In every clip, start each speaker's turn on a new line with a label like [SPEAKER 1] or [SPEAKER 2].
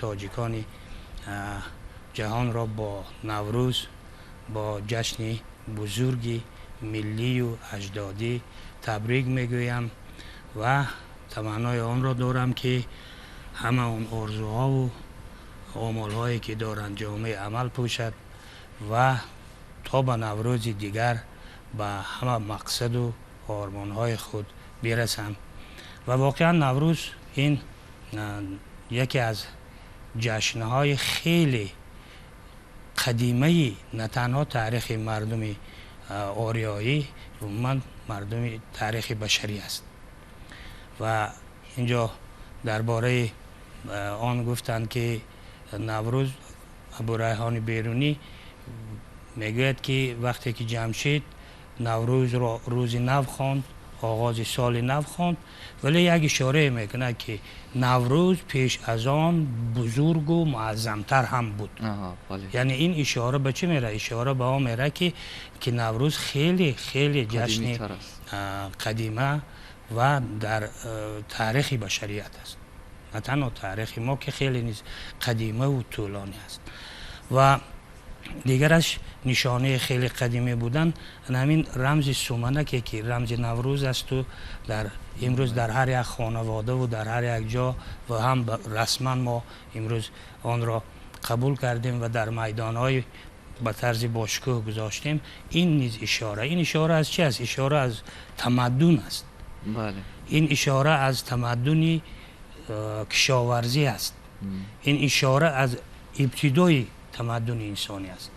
[SPEAKER 1] تاجیکان جهان را با نوروز، با جشن بزرگی ملی و اجدادی تبریک میگویم و تمنای آن را دارم که همه اون آرزوها و آمالهایی که دارند جامعه عمل پوشد و تا به نوروز دیگر به همه مقصد و آرمانهای خود برسند. و واقعا نوروز این یکی از جشنهای خیلی قدیمی، نه تنها تاریخ مردم آریایی، من مردم تاریخ بشری است. و اینجا درباره آن گفتند که نوروز، ابو ریحان بیرونی میگوید که وقتی که جمشید نوروز را روز نو خواند، آغاز سال نو خواند، ولی یک اشاره میکنه که نوروز پیش از آن بزرگ و معظمتر هم بود. یعنی این اشاره به چی میره؟ اشاره به آن میره که نوروز خیلی خیلی جشن قدیمه و در تاریخ بشریت است، نه تنها تاریخ ما که خیلی نیست، قدیمه و طولانی است. و دیگرش نشانه خیلی قدیمی بودن همین رمز سومنک که رمز نوروز است و در امروز در هر یک خانواده و در هر یک جا و هم رسما ما امروز آن را قبول کردیم و در میدانهای به طرز باشکوه گذاشتیم. این نیز اشاره، این اشاره از چی است؟ اشاره از تمدن است.
[SPEAKER 2] بله.
[SPEAKER 1] این اشاره از تمدن کشاورزی است. این اشاره از ابتدای تمدن انسانی است.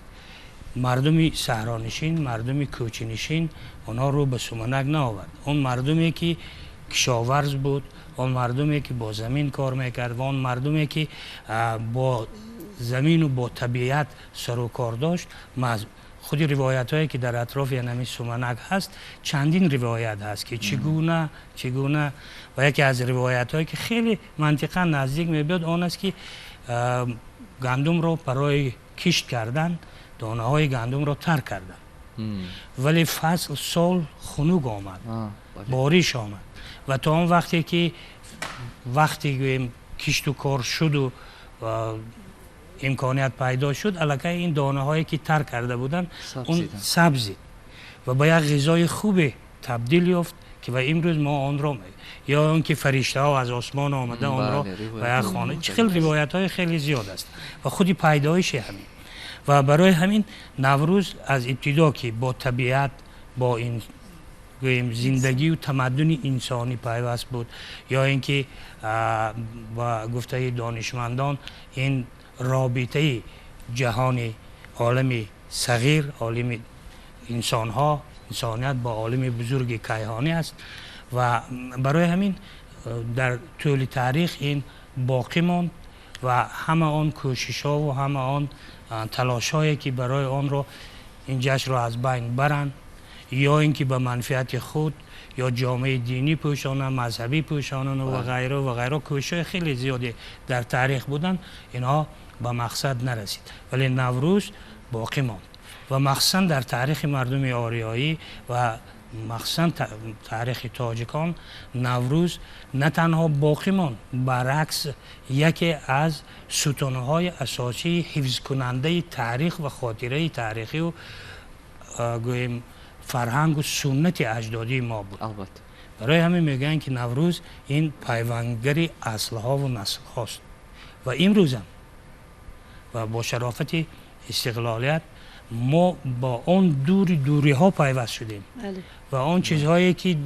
[SPEAKER 1] مردم صحرانشین، مردم کوچه‌نشین، اونا رو به سومنک نآورد. اون مردمی که کشاورز بود، اون مردمی که با زمین کار میکرد، اون مردمی که با زمین و با طبیعت سر و کار داشت. خود روایت هایی که در اطراف یعنی سومنک هست، چندین روایت هست که چگونه و یکی از روایت هایی که خیلی منطقا نزدیک میبید آن است که گندم رو برای کشت کردن، دانه های گندم رو تر کردن، ولی فصل سال خنک آمد، بارش آمد و تا اون وقتی که کشت و کار شد و امکانیت پیدا شد، الکی این دانه هایی که تر کرده بودن اون سبزید و با یک غذای خوب تبدیل یافت که و امروز ما آن را یا اون که فرشته ها از آسمان آمده آن را و یک خانه، خیلی روایت های خیلی زیاد است و خودی پیدایش همین. و برای همین نوروز از ابتدا که با طبیعت، با این زندگی و تمدن انسانی پیوست بود، یا اینکه با گفته دانشمندان این رابطه جهان عالم صغیر، عالم انسانیت با عالم بزرگ کیهانی است و برای همین در طول تاریخ این باقی ماند و همه آن کوشش ها و همه آن تلاش هایی که برای آن رو این جشن رو از بین برن، یا اینکه به منفعت خود یا جامعه دینی پوشانن، مذهبی پوشانن و غیره و غیره، کوشش خیلی زیادی در تاریخ بودن، اینها به مقصد نرسید. ولی نوروز باقی ماند و مخصوصا در تاریخ مردم آریایی و مخصوصا تاریخ تاجیکان نوروز نه تنها باقی ماند، برعکس یکی از ستونهای اساسی حفظ کننده تاریخ و خاطره تاریخی و گویم فرهنگ و سنت اجدادی ما بود.
[SPEAKER 2] البته
[SPEAKER 1] برای همین میگن که نوروز این پیوندگر اصلها و نسل هاست و امروز هم و با شرافت استقلالیت ما با اون دوری ها پیوست شدیم و اون چیزهایی که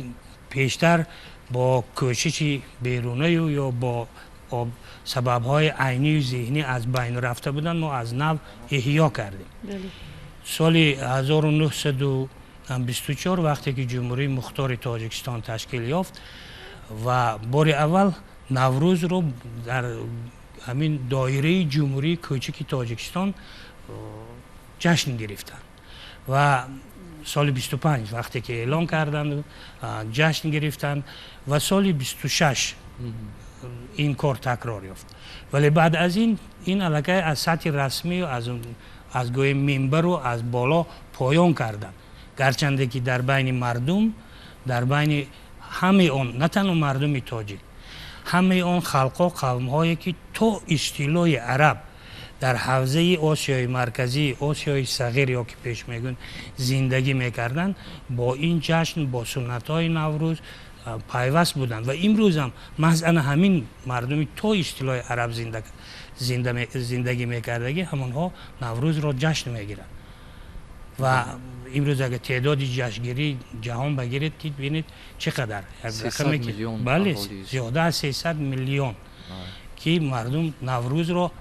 [SPEAKER 1] پیشتر با کوشش بیرونی یا با سببهای عینی و ذهنی از بین رفته بودن ما از نو احیا کردیم. سال 1924 وقتی که جمهوری مختار تاجیکستان تشکیل یافت و بار اول نوروز رو در همین دایره جمهوری کوچک تاجیکستان جشن گرفتن و سال 25 وقتی که اعلان کردند جشن گرفتن و سال 26 این کار تکرار یافت. ولی بعد از این علاقه از سطح رسمی و از گوی منبر و از بالا پایان کردن، گرچنده که در بین مردم، در بین همه اون، نه تنها مردم تاجیک، همه اون خلقا قوم هایی که تو استیلای عرب در حوزه آسیای مرکزی، آسیای صغیر یا که پیش میگن زندگی میکردن، با این جشن، با سنت های نوروز پیوست بودن و امروز هم مثلا همین مردمی تو اصطلاح عرب زندگی میکردگی همونها نوروز را جشن میگیرن و امروز اگر تعداد جشنگیری جهان بگیرید که ببینید چقدر
[SPEAKER 2] 300 میلیون،
[SPEAKER 1] بله زیاده از 300 میلیون که مردم نوروز رو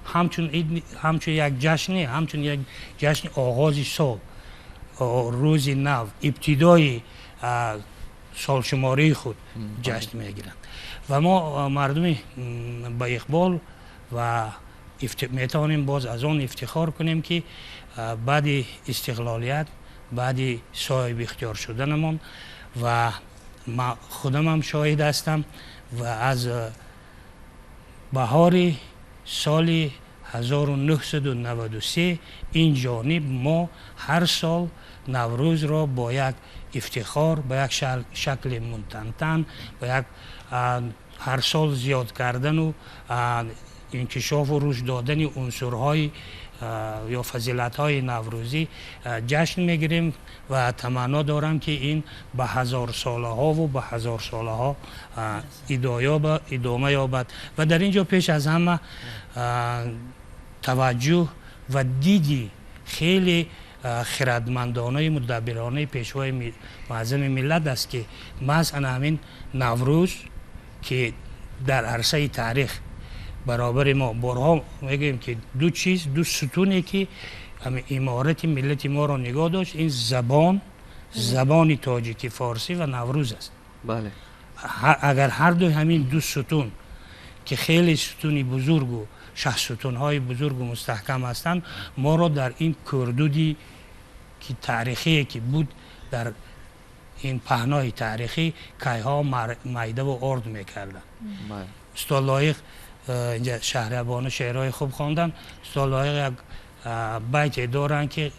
[SPEAKER 1] همچون یک جشنی، همچون یک جشن آغاز سال، روز نو، ابتدای سال شماره خود جشن میگیرند و ما مردم با اقبال و میتوانیم باز از آن افتخار کنیم که بعد استقلالیت، بعد صاحب اختیار شدنمان و ما خودم هم شاهد هستم و از بهار سال 1993 این جانب ما هر سال نوروز را با یک افتخار، با یک شکل منتن، با یک هر سال زیاد کردن و انکشاف و رشد دادن عنصرهای یا فضیلت‌های نوروزی جشن میگیریم و تمنا دارم که این به هزار ساله ها و به هزار ساله ها ادامه یابد و در اینجا پیش از همه توجه و دیدی خیلی خردمندانه مدبرانه پیشوای معظم ملت است که مثلا همین نوروز که در عرصه تاریخ برابر ما بارها میگیم که دو ستونی که همین امارت ملت ما را نگاه داشت، این زبان تاجیکی فارسی و نوروز است.
[SPEAKER 2] بله.
[SPEAKER 1] اگر هر دو همین دو ستون که خیلی ستونی بزرگ و ستون های بزرگ و مستحکم هستند، ما را در این کردودی که تاریخی که بود در این پهنای تاریخی کایها میده و ارد میکردن. استاد لایق اینجا شهربان شعرهای خوب خواندن. استاد لایق یک بیت دارن که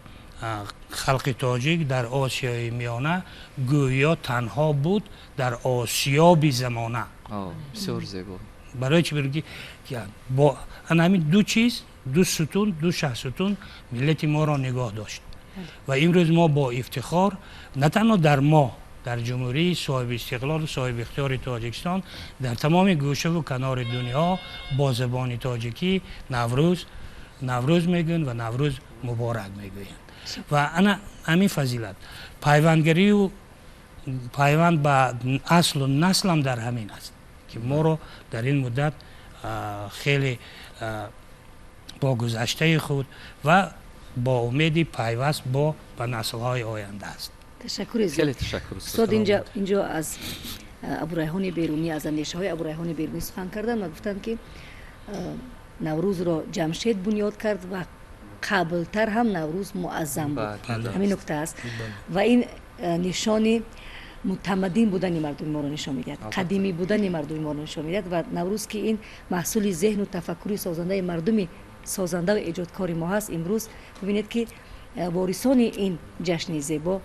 [SPEAKER 1] خلق تاجیک در آسیای میانه گویا تنها بود در آسیاب زمانه.
[SPEAKER 2] بسیار زیبا.
[SPEAKER 1] برای چی بگی با همین دو چیز، دو ستون، دو ستون ملت ما را نگاه داشت و امروز ما با افتخار نه تنها در ما، در جمهوری صاحب استقلال و صاحب اختیار تاجیکستان، در تمام گوشه و کنار دنیا با زبان تاجیکی نوروز میگن و نوروز مبارک میگویند و انا همین فضیلت پیوندگری و پیوند به اصل و نسل هم در همین است که ما رو در این مدت خیلی با گذشته خود و با امیدی پیوست با نسل های آینده است.
[SPEAKER 2] تشکر. خیلی تشکر
[SPEAKER 3] استاد. اینجا از ابوریحان بیرونی، از اندیشه های ابوریحان بیرونی سخن کردن و گفتن که نوروز را جمشید بنیاد کرد و قبلتر هم نوروز معظم بود. همین نکته است و این نشانی متمدن بودن مردم ما رو نشان میدهد، قدیمی بودن مردم ما رو نشان میدهد و نوروز که این محصول ذهن و تفکری سازنده مردمی سازنده و ایجادکار ما هست، امروز ببینید که وارثان این جشن زیبا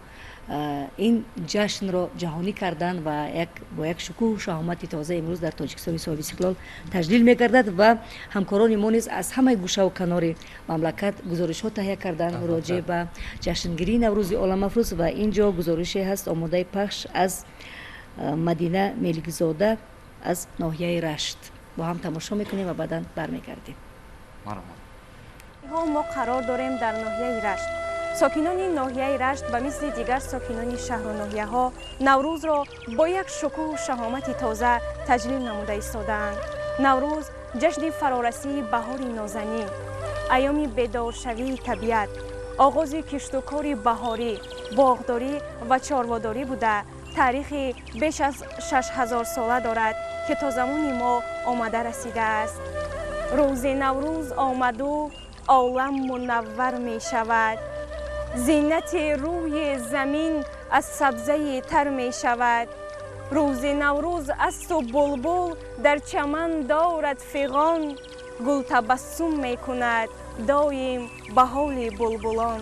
[SPEAKER 3] این جشن را جهانی کردن و با یک شکوه و شهامت تازه امروز در تاجیکستان صاحب استقلال تجلیل می‌گردد و همکاران ما نیز از همه گوشه و کنار مملکت گزارش‌ها تهیه کردن راجع به جشنگیری نوروز عالم افروز و اینجا گزارشی هست آماده پخش از مدینه ملکزاده از ناحیه رشت. با هم تماشا میکنیم و بعداً برمیگردیم.
[SPEAKER 4] ما قرار داریم در ناحیه رشت. ساکنان ناحیه رشت به مثل دیگر ساکنان شهر و ناحیه ها نوروز را با یک شکوه و شهامت تازه تجلیل نموده ایستادند. نوروز جشن فرارسی بهار نازنین، ایام بیدارشوی طبیعت، آغاز کشت و کار بهاری، باغداری و چارواداری بوده تاریخی بیش از 6000 ساله دارد که تا زمان ما آمده رسیده است. روز نوروز آمد و عالم منور می شود، زینت روی زمین از سبزه تر می شود. روز نوروز است و بلبل در چمن دارد فغان، گل تبسم می کند دایم به حال بلبلان.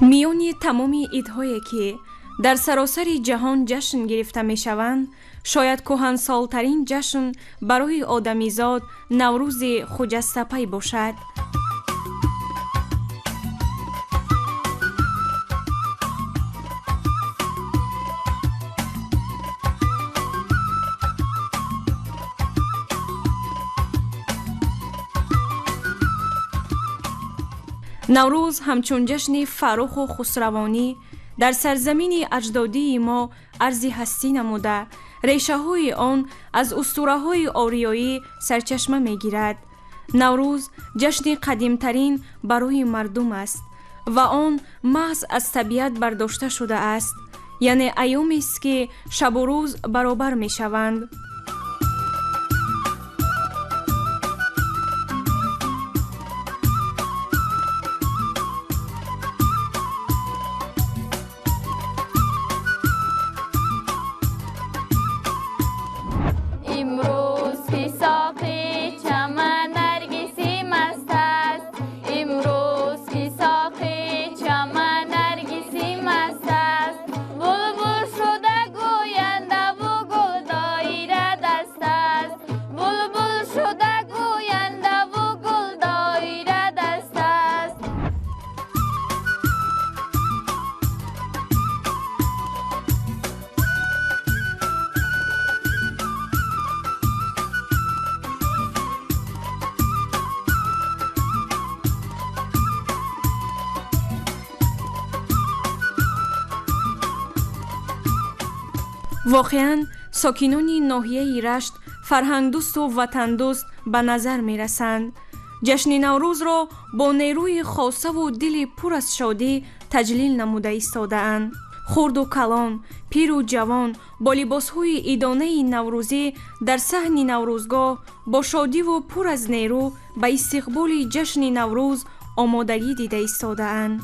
[SPEAKER 4] میانی تمام عیدهایی که در سراسر جهان جشن گرفته می شوند، شاید کهنسالترین جشن برای آدمیزاد نوروز خجسته پی باشد. نوروز همچون جشن فرخ و خسروانی در سرزمین اجدادی ما ارزی هستی نموده، ریشه های آن از اسطوره های آریایی سرچشمه می گیرد. نوروز جشن قدیمترین برای مردم است و آن محض از طبیعت برداشته شده است، یعنی ایامی است که شب و روز برابر می شوند. واقعاً ساکنان ناحیه رشت فرهنگ دوست و وطن دوست به نظر می رسند. جشن نوروز را با نیروی خاصه و دل پر از شادی تجلیل نموده ایستاده اند. خرد و کلان، پیر و جوان با لباس‌های عیدانه نوروزی در صحن نوروزگاه با شادی و پر از نیرو به استقبال جشن نوروز آمادگی دیده ایستاده اند.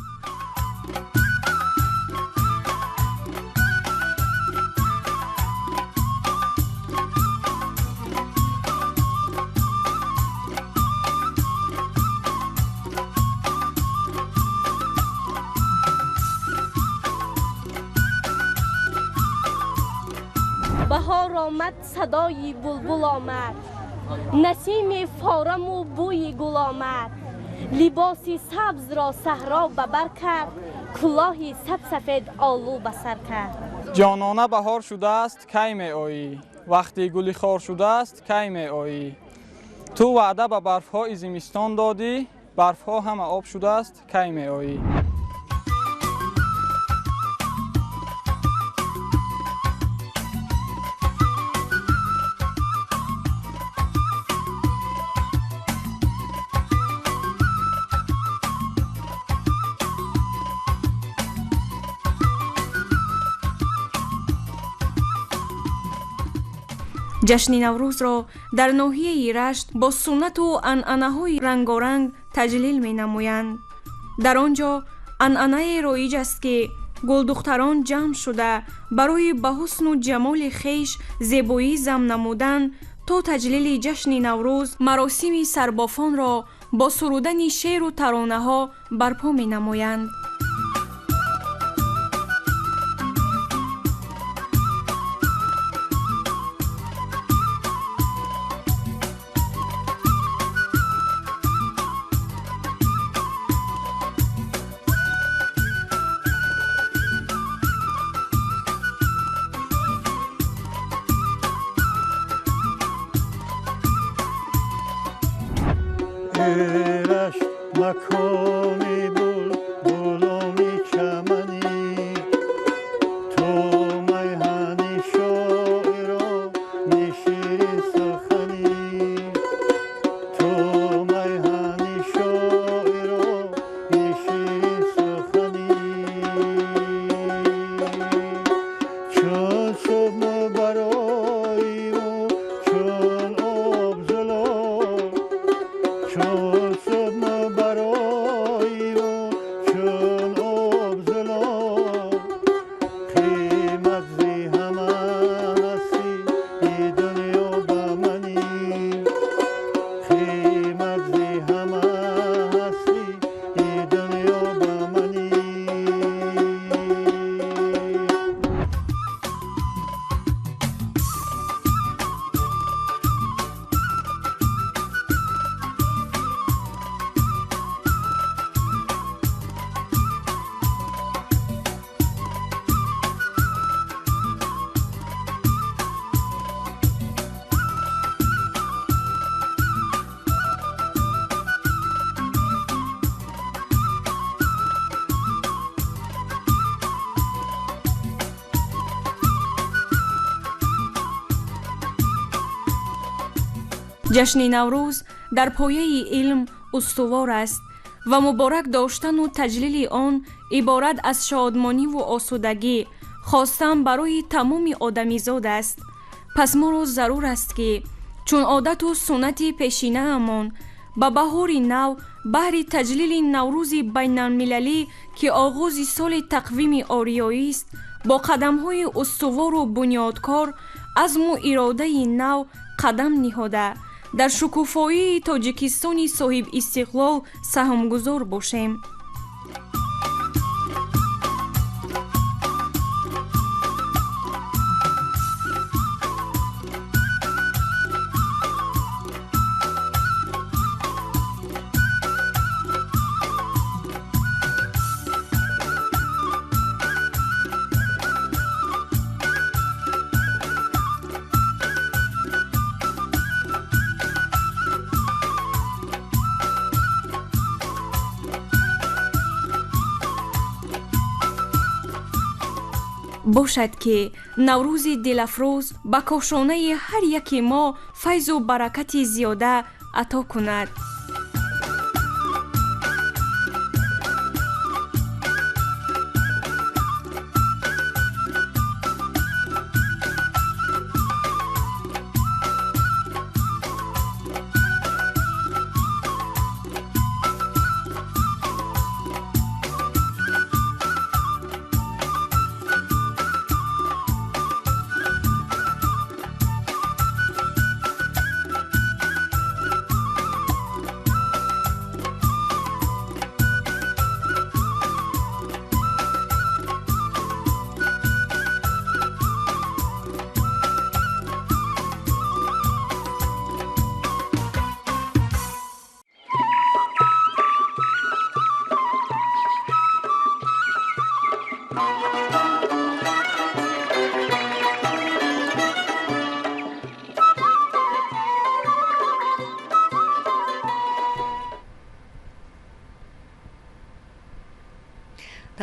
[SPEAKER 5] بهار آمد صدای بلبل آمد، نسیم فارم و بوی گل آمد، لباسی سبز را صحرا به بر کرد، کلاهی سبسفید آلو به سر کرد.
[SPEAKER 6] جانانه بهار شده است کی می آیی، وقتی گلی خار شده است کی می آیی، تو وعده به برف های زمستان دادی، برف ها همه آب شده است کی می آیی.
[SPEAKER 4] جشن نوروز را در ناحیه رشت با سنت و عنعنه‌های رنگارنگ تجلیل می نمایند. در آنجا عنعنه رایج است که گلدختران جمع شده برای به حسن و جمال خویش زیبایی ضم نمودن تا تجلیل جشن نوروز مراسم سربافان را با سرودن شعر و ترانه ها برپا می نمایند.
[SPEAKER 7] رشت مکانی بلبلانی چمنی، تو میهنی شاعران شیرین سخنی، تو میهنی شاعران شیرین سخنی، چون صبح برای او چون آب زلال، چون صبح برای
[SPEAKER 4] ҷашни наврӯз дар пояи илм устувор аст ва муборак доштану таҷлили он иборат аз шодмониву осудагӣ хостан барои тамоми одамизод аст. пас моро зарур аст ки чун одату суннати пешинаамон ба баҳори нав баҳри таҷлили наврӯзи байналмилалӣ ки оғози соли тақвими ориёист бо қадамҳои устувору бунёдкор азму иродаи нав қадам ниҳода дар шукуфоии тоҷикистони соҳибистиқлол саҳмгузор бошем. бошад ки наврӯзи дилафрӯз ба кошонаи ҳар яки мо файзу баракати зиёда ато кунад.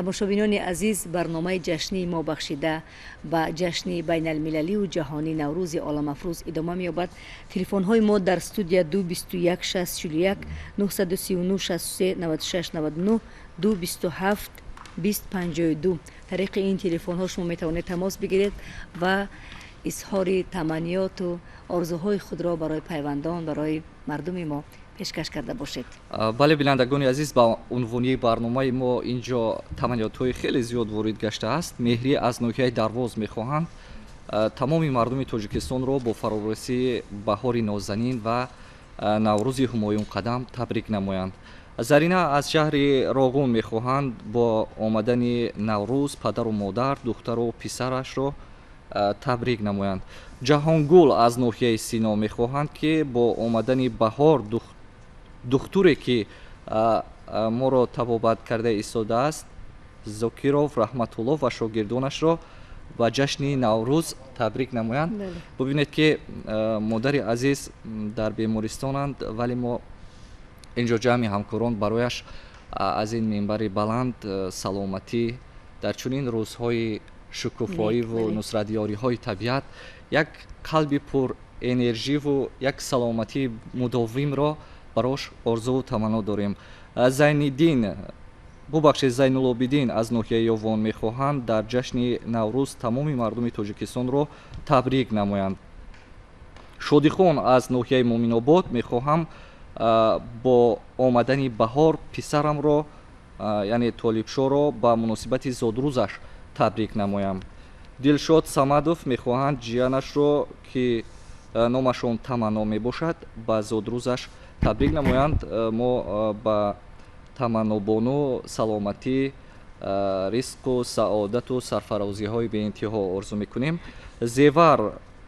[SPEAKER 3] тамошобинони азиз, барномаи ҷашнии мо бахшида ба ҷашни байналмилалию ҷаҳонӣ наврӯзи оламафрӯз идома меёбад. телефонҳои мо дар студия 221 641 939 63 96 99 227 2052. тариқи ин телефонҳо шумо метавонед тамос бигиред ва изҳори таманниёту орзуҳои худро барои пайвандон, барои мардуми мо пешкаш карда бошед.
[SPEAKER 2] бале бинандагони азиз, ба унвони барномаи мо инҷо таманниётҳои хеле зиёд ворид гаштааст. меҳрӣ аз ноҳияи дарвоз мехоҳанд тамоми мардуми тоҷикистонро бо фароварасии баҳори нозанин ва наврӯзи ҳумоюнқадам табрик намоянд. зарина аз шаҳри роғун мехоҳанд бо омадани наврӯз падару модар, духтару писарашро табрик намоянд. ҷаҳонгул аз ноҳияи сино мехоҳанд ки бо омадани баҳор духтуре ки моро табобат карда истодааст, зокиров раҳматулло ва шогирдонашро ба ҷашни наврӯз табрик намоянд. бубинед ки модари азиз дар бемористонанд, вале мо инҷо ҷамъи ҳамкорон барояш аз ин минбари баланд саломатӣ дар чунин рӯзҳои шукуфоиву нусратёриҳои табиат як қалби пур энерживу як саломатии мудовимро барош орзуву таманно дорем. зайниддин бубахшед зайнулобиддин аз ноҳияи ёвон мехоҳанд дар ҷашни наврӯз тамоми мардуми тоҷикистонро табрик намоянд. шодихон аз ноҳияи муъминобод мехоҳам бо омадани баҳор писарамро яъне толибшоро ба муносибати зодрӯзаш табрик намоям. дилшод самадов мехоҳанд ҷиянашро ки номашон таманно мебошад ба зодрӯзаш табрик намоянд. мо ба таманнобону саломатӣ, ризқу саодату сарфарозиҳои беинтиҳо орзу мекунем. зевар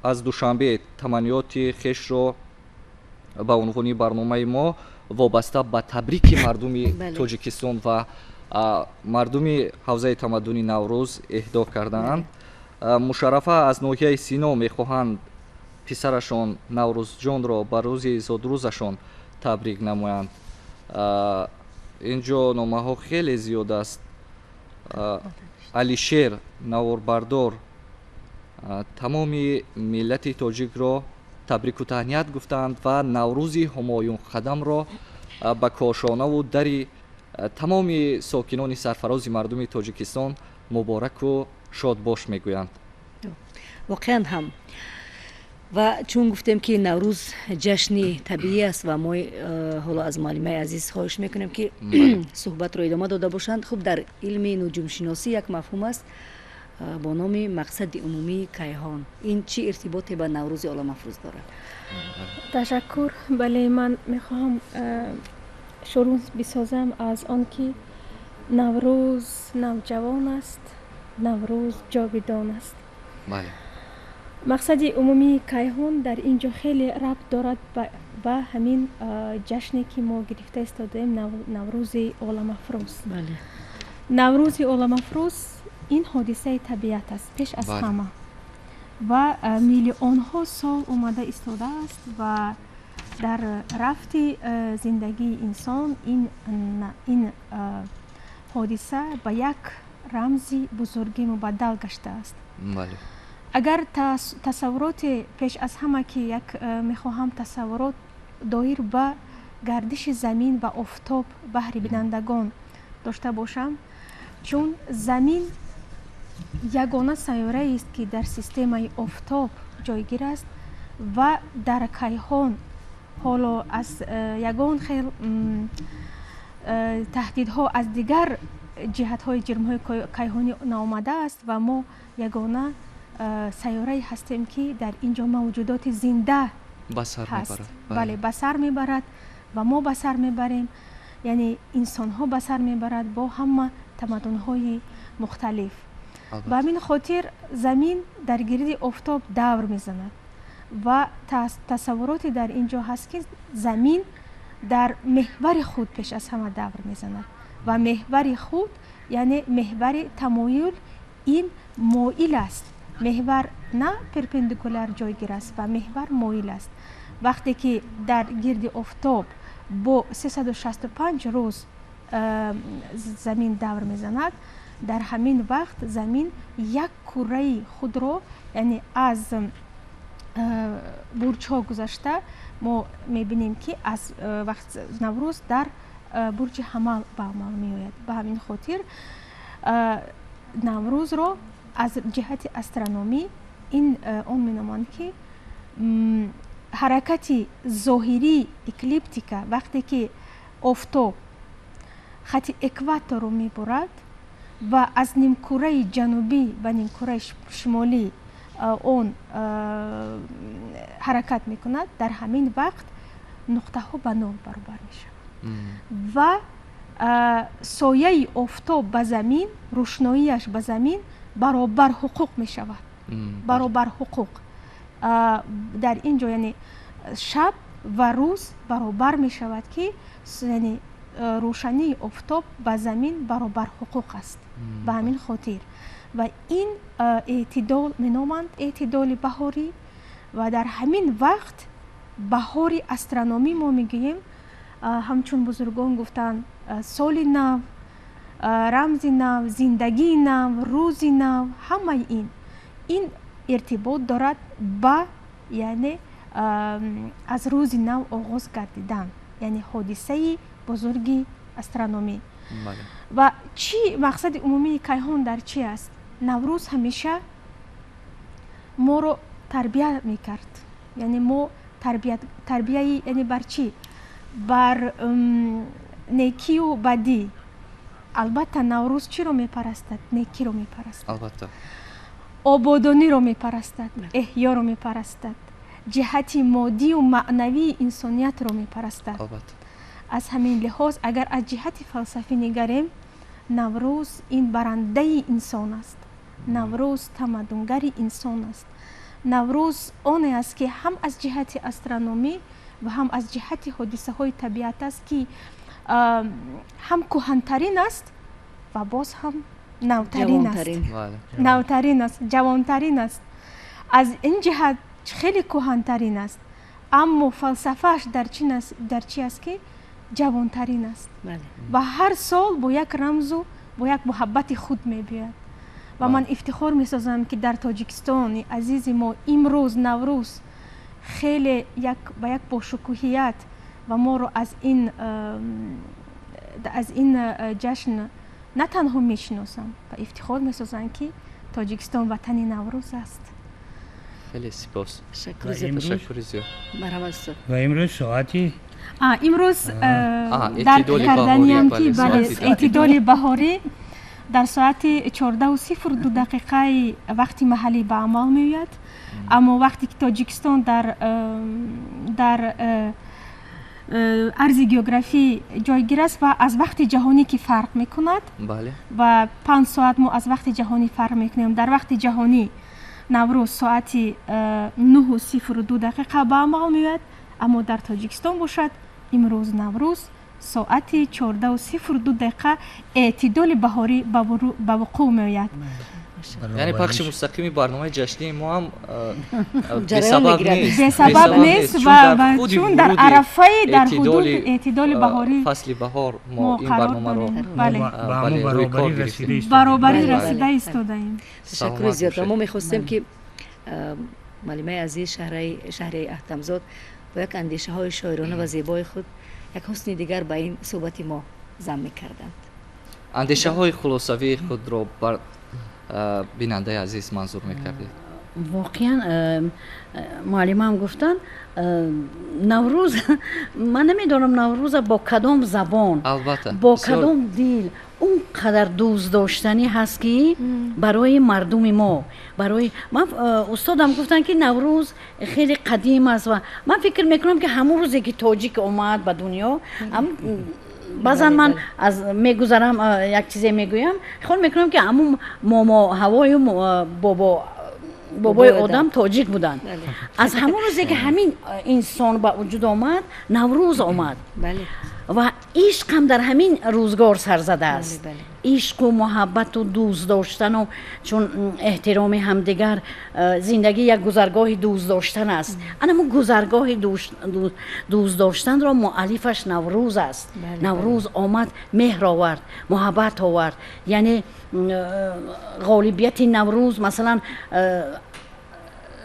[SPEAKER 2] аз душанбе таманниёти хешро ба унвони барномаи мо вобаста ба табрики мардуми тоҷикистон ва мардуми ҳавзаи тамаддуни наврӯз эҳдо кардаанд. мушаррафа аз ноҳияи сино мехоҳанд писарашон наврӯзҷонро ба рӯзи зодрӯзашон табрик намоянд. инҷо номаҳо хеле зиёд аст. алишер наворбардор тамоми миллати тоҷикро табрику таҳният гуфтанд ва наврӯзи ҳумоюнқадамро ба кошонаву дари тамоми сокинони сарфарози мардуми тоҷикистон мубораку шодбош мегӯянд.
[SPEAKER 3] воқеан ҳам ва чун гуфтем ки наврӯз ҷашни табиӣ аст ва мо ҳоло аз муаллимаи азиз хоҳиш мекунем ки суҳбатро идома дода бошанд. хуб дар илми нуҷумшиносӣ як мафҳум аст бо номи мақсади умумии кайҳон. ин чӣ иртиботе ба наврӯзи оламафрӯз дорад?
[SPEAKER 4] ташаккур. бале, ман мехоҳам шурӯъ бисозам аз он ки наврӯз навҷавон аст, наврӯз ҷовидон аст.
[SPEAKER 2] бале.
[SPEAKER 4] мақсади умумии кайҳон дар ин ҷо хеле рабт дорад ба ҳамин ҷашне ки мо гирифта истодаем, наврӯзи оламафрӯз. наврӯзи оламафрӯз ин ҳодисаи табиат аст пеш аз ҳама ва миллионҳо сол омада истодааст ва дар рафти зиндагии инсон ин ҳодиса ба як рамзи бузургӣ мубаддал гаштааст. агар тасаввуроте пеш аз ҳама ки як мехоҳам тасаввурот доир ба гардиши замин ва офтоб баҳри бинандагон дошта бошам, чун замин ягона сайёраест ки дар системаи офтоб ҷойгир аст ва дар кайҳон ҳоло аз ягон хел таҳдидҳо аз дигар ҷиҳатҳои ҷирмҳои кайҳонӣ наомадааст ва мо ягона сайёрае ҳастем ки дар ин ҷо мавҷудоти зинда ҳаст. бале, ба сар мебарад ва мо ба сар мебарем, яъне инсонҳо ба сар мебарад бо ҳама тамаддунҳои мухталиф. ба ҳамин хотир замин дар гирди офтоб давр мезанад ва тасаввуроте дар ин ҷо ҳаст ки замин дар меҳвари худ пеш аз ҳама давр мезанад ва меҳвари худ яъне меҳвари тамоюл ин моил аст. меҳвар на перпендикуляр ҷойгир аст ва меҳвар моил аст. вақте ки дар гирди офтоб бо 365 рӯз замин давр мезанад, дар ҳамин вақт замин як кураи худро, яъне аз бурҷҳо гузашта мо мебинем ки аз вақт наврӯз дар бурҷи ҳамал ба амал меояд. ба ҳамин хотир наврӯзро аз ҷиҳати астрономӣ он меноманд ки ҳаракати зоҳирии эклиптика, вақте ки офтоб хати экваторро мебурад ва аз нимкураи ҷанубӣ ба нимкураи шимолӣ он ҳаракат мекунад, дар ҳамин вақт нуқтаҳо ба нол баробар мешаванд ва сояи офтоб ба замин, рӯшноияш ба замин баробар ҳуқуқ мешавад. баробар ҳуқуқ дар ин ҷо, яъне шаб ва рӯз баробар мешавад ки яъне рӯшании офтоб ба замин баробар ҳуқуқ аст. ба ҳамин хотир ва ин эътидол меноманд, эътидоли баҳорӣ ва дар ҳамин вақт баҳори астрономӣ мо мегӯем, ҳамчун бузургон гуфтанд, соли нав, рамзи нав, зиндагии нав, рӯзи нав, ҳамаи ин иртибот дорад ба яъне аз рӯзи нав оғоз гардидан, яъне ҳодисаи бузурги астрономӣ. ва чӣ мақсади умумии кайҳон дар чӣ аст? наврӯз ҳамеша моро тарбия мекард, яъне мо тарбияи яъне бар чӣ? бар некию бадӣ. албатта наврӯз чиро мепарастад? Некиро мепарастад. албатта ободониро мепарастад, эҳёро мепарастад, ҷиҳати моддию маънавии инсониятро мепарастад. аз ҳамин лиҳоз агар аз ҷиҳати фалсафӣ нигарем, наврӯз ин барандаи инсон аст. наврӯз тамаддунгари инсон аст. наврӯз оне аст ки ҳам аз ҷиҳати астрономӣ ва ҳам аз ҷиҳати ҳодисаҳои табиат аст ки ҳам кӯҳантарин аст ва боз ҳам навтарин аст. навтарин аст, ҷавонтарин аст. аз ин ҷиҳат хеле кӯҳантарин аст, аммо фалсафааш дар чӣ аст ки ҷавонтарин аст ва ҳар сол бо як рамзу бо як муҳаббати худ мебиёяд. ва ман ифтихор месозам ки дар тоҷикистони азизи мо имрӯз наврӯз خیلی با یک باشکوهیت و ما رو از این جشن نه تنها میشناسن و افتخار میسازن که تاجیکستان وطن نوروز است.
[SPEAKER 2] خیلی سپاس.
[SPEAKER 3] تشکر زیاد. مرحبا.
[SPEAKER 1] و امروز ساعتی
[SPEAKER 4] امروز درک کردنی هم که اعتدال بهاری در ساعت 14:02 وقت محلی به عمل میآید. اما وقتی که تاجیکستان در ارز گئوگرافی جایگیر است و از وقت جهانی که فرق میکند و 5 ساعت ما از وقت جهانی فرق میکنیم. در وقت جهانی نوروز ساعت 9:02 به عمل میآید، اما در تاجیکستان باشد امروز نوروز ساعت 14:02 اعتدال بهاری به وقوع میآید.
[SPEAKER 2] یعنی پخش مستقیمی برنامه جشنی ما هم
[SPEAKER 3] به
[SPEAKER 4] سبب نیست و چون در عرفه در حدود اعتدال بهاری
[SPEAKER 2] فصل بهار ما این برنامه رو
[SPEAKER 4] برابری رسیده ایستادیم.
[SPEAKER 3] تشکر زیاد. ما میخواستیم که معلمه عزیز شهر احتمزاد با یک اندیشه های شاعرانه و زیبای خود یک حسن دیگر به این صحبت ما ضم کردند.
[SPEAKER 2] اندیشه های خلاصوی خود را بر بیننده عزیز منظور میکردید؟
[SPEAKER 8] واقعا معلمه هم گفتن نوروز من نمیدونم نوروز با کدام زبان با کدام دل اون قدر دوست داشتنی هست که برای مردم ما من استادم گفتن که نوروز خیلی قدیم است و من فکر میکنم که همون روزی که تاجیک اومد به دنیا بعضا من از میگذرم یک چیزی میگویم خود میکنم که همون ماما هوای بابای آدم تاجیک بودن. از همون روزی که همین انسان به وجود آمد نوروز آمد و عشق هم در همین روزگار سر زده است. عشق و محبت و دوست داشتن و چون احترام همدیگر زندگی یک گذرگاه دوست داشتن است. اما گذرگاه دوست داشتن را مؤلفش نوروز است. نوروز آمد مهر آورد، محبت آورد. یعنی غالبیت نوروز مثلا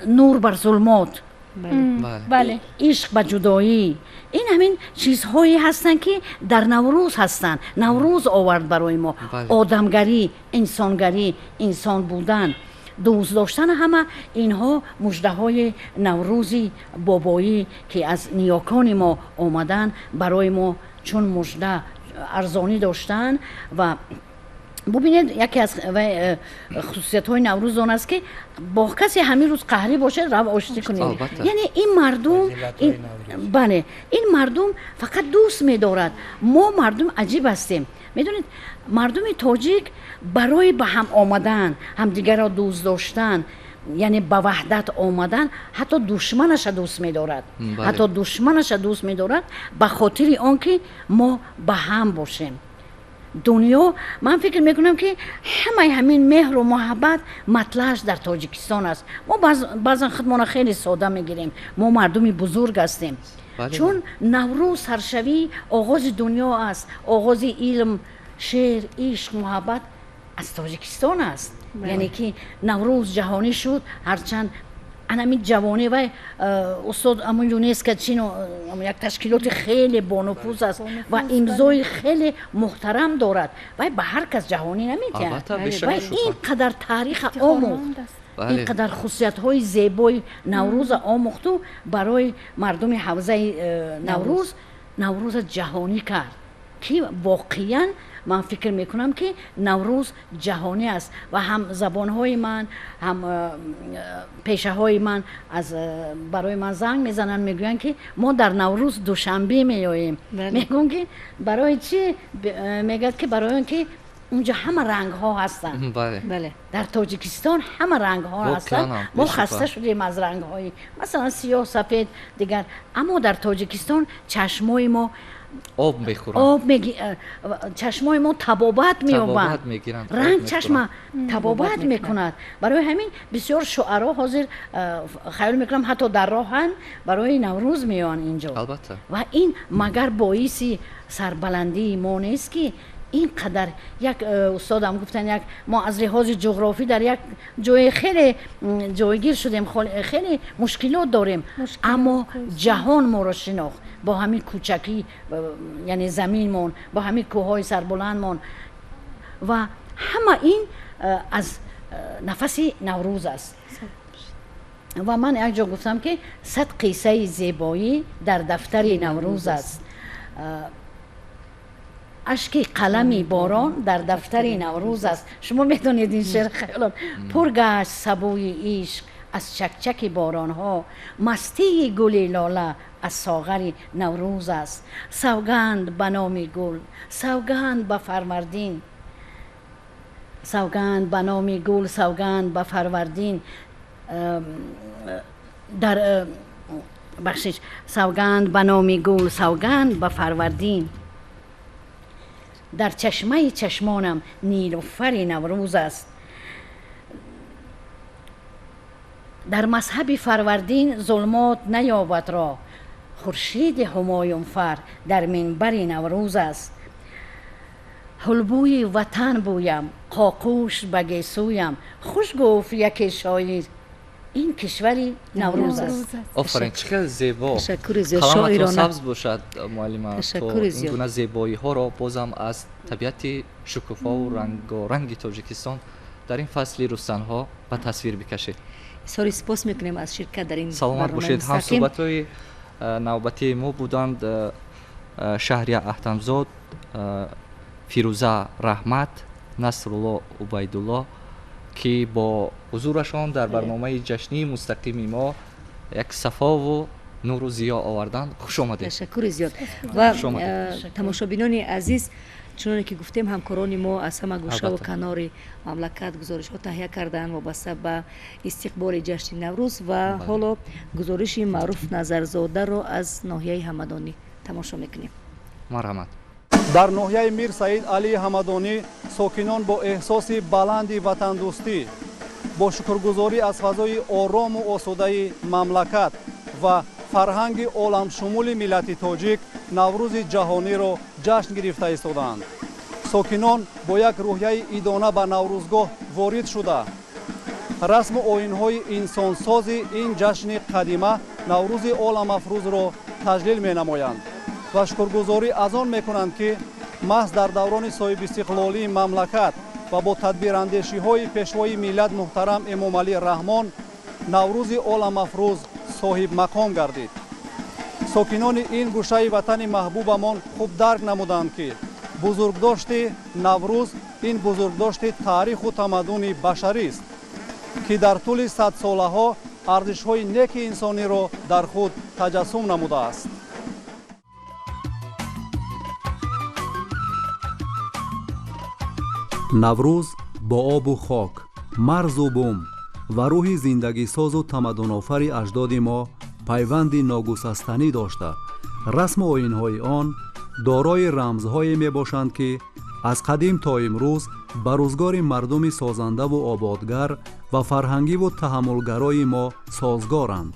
[SPEAKER 8] نور بر ظلمات،
[SPEAKER 4] بله،
[SPEAKER 8] عشق به جدایی، این همین چیزهایی هستن که در نوروز هستن. نوروز آورد برای ما آدمگری، انسانگری، انسان بودن، دوست داشتن. همه اینها مژده های نوروزی بابایی که از نیاکان ما آمدن برای ما چون مژده ارزانی داشتن. و ببینید یکی از خصوصیت های نوروز آن است که با کسی همین روز قهری باشه رو آشتی کنید. یعنی این مردم این مردم فقط دوست می‌دارد. ما مردم عجیب هستیم. میدونید مردم تاجیک برای به هم آمدن، همدیگر را دوست داشتن، یعنی به وحدت آمدن، حتی دشمنش دوست می‌دارد. حتی دشمنش دوست می‌دارد به خاطر آنکه ما به هم باشیم. دنیا من فکر میکنم که همین مهر و محبت مطلعش در تاجیکستان است. ما بعضا خودمان خیلی ساده میگیریم. ما مردمی بزرگ هستیم. چون نوروز سرشوی آغاز دنیا است. آغاز علم، شعر، عشق، محبت از تاجیکستان است. یعنی که نوروز جهانی شد. هرچند همین جوانی و استاد امون یونسکو چینو یک تشکیلات خیلی بانفوذ است و امضای خیلی محترم دارد و به هر کس جهانی نمیتواند. و این قدر تاریخ آموخت، این قدر خصوصیت های زیبای نوروز آموخت و برای مردم حوزه نوروز جهانی کرد که واقعا من فکر میکنم که نوروز جهانی است و هم زبانهای من هم پیشه های من برای من زنگ میزنن میگوین که ما در نوروز دوشنبه میاییم. میگم که برای چی؟ میگه که برای اینکه اونجا همه رنگ ها هستن.
[SPEAKER 3] بله.
[SPEAKER 8] در تاجیکستان همه رنگ ها هستن. ما خسته شدیم از رنگ های مثلا سیاه، سفید دیگر. اما در تاجیکستان چشمای ما
[SPEAKER 2] آب میخورن،
[SPEAKER 8] چشمای ما تبابت مییابند، رنگ چشم تبابت میکند. برای همین بسیار شعرا حاضر خیال میکنم حتی در راهن برای نوروز میان اینجا.
[SPEAKER 2] البته.
[SPEAKER 8] و این مگر باعث سربلندی ما نیست که اینقدر یک استادم گفتن یک ما از لحاظ جغرافی در یک جای خیلی جایگیر شدیم، خیلی مشکلات داریم، اما جهان ما را شناخت با همین کوچکی، یعنی زمینمون، با همین کوههای سربلندمون و همه این از نفس نوروز است. و من یک جا گفتم که 100 قصه زیبایی در دفتر نوروز است. اشک قلمی باران در دفتر نوروز است. شما میدونید این شعر خیلی پرگشت سبوی عشق از چکچک باران ها، مستی گل لاله از ساغر نوروز است. سوگند به نام گل، سوگند به فروردین، سوگند به نام گل، سوگند به فروردین، در بخشش سوگند به نام گل، سوگند به فروردین، در چشمه چشمانم نیلوفر نوروز است. در مذهب فروردین ظلمات نیابد را، خورشید همایون فر در منبر نوروز است. حلبوی وطن بویم، قاقوش به گیسویم، خوش گفت یک شاعر این کشوری نوروز است.
[SPEAKER 2] آفرین، چقدر زیبا.
[SPEAKER 3] تشکر زیاد.
[SPEAKER 2] شاعرانه سبز باشد معلم.
[SPEAKER 3] تشکر زیاد.
[SPEAKER 2] این گونه زیبایی ها را بازم از طبیعت شکوفا و رنگ تاجیکستان در این فصل رستن ها به تصویر بکشید.
[SPEAKER 3] ساری سپاس میکنیم از شرکت در این
[SPEAKER 2] سلامت باشید. هم صحبت های نوبتی ما بودند شهریار احتمزاد، فیروزه رحمت، نصرالله عبیدالله که با حضورشان در برنامه جشنی مستقیم ما یک صفا و نور و ضیا آوردند. خوش آمدید.
[SPEAKER 3] تشکر زیاد. و تماشابینان عزیز، چون که گفتیم همکاران ما از همه گوشه و کنار مملکت گزارش ها تهیه کردند وابسته به استقبال جشن نوروز و حالا گزارش معروف نظرزاده را از ناحیه همدانی تماشا میکنیم.
[SPEAKER 2] مرحمت.
[SPEAKER 9] در ناحیه میر سعید علی همدانی ساکنان با احساس بلندی وطن دوستی با شکرگزاری از فضای آرام و آسوده مملکت و فرهنگ عالم شمول ملت تاجیک نوروز جهانی را جشن گرفته ایستادند. ساکنان با یک روحیه ایدانه به نوروزگاه وارد شده رسم و آیین‌های انسانساز این جشن قدیمه نوروز عالم افروز را تجلیل می‌نمایند و شکرگزاری از آن می‌کنند که محض در دوران صاحب استقلالی مملکت و با تدبیراندیشی‌های پیشوای ملت محترم امام علی رحمان نوروز عالم افروز صاحب مقام گردید. ساکنان این گوشه وطن محبوبمان خوب درک نمودند که بزرگداشت نوروز این بزرگداشت تاریخ و تمدن بشری است که در طول 100 ساله‌ها ارزش‌های نیک انسانی را در خود تجسم نموده است.
[SPEAKER 10] наврӯз бо обу хок, марзу бум ва рӯҳи зиндагисозу тамаддунофари аҷдоди мо пайванди ногусастанӣ дошта, расму оинҳои он дорои рамзҳое мебошанд ки аз қадим то имрӯз ба рӯзгори мардуми созандаву ободгар ва фарҳангиву таҳаммулгарои мо созгоранд.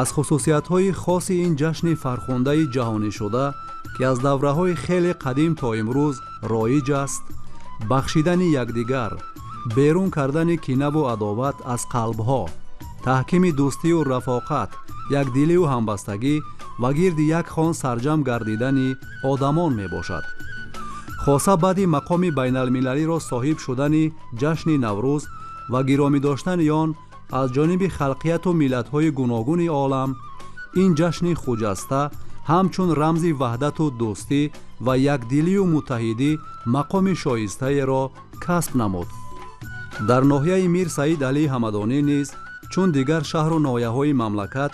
[SPEAKER 10] аз хусусиятҳои хоси ин ҷашни фархундаи ҷаҳонишуда ки аз давраҳои хеле қадим то имрӯз роиҷ аст, бахшидани якдигар, берун кардани кинаву адоват аз қалбҳо, таҳкими дӯстию рафоқат, якдиливу ҳамбастагӣ ва гирди як хон сарҷам гардидани одамон мебошад. хоса баъди мақоми байналмилалиро соҳиб шудани ҷашни наврӯз ва гиромӣ доштани он аз ҷониби халқияту миллатҳои гуногуни олам, ин ҷашни хуҷаста ҳамчун рамзи ваҳдату дӯстӣ ва якдилию муттаҳидӣ мақоми шоистаеро касб намуд. дар ноҳияи мир саид алӣ ҳамадонӣ низ чун дигар шаҳру ноҳияҳои мамлакат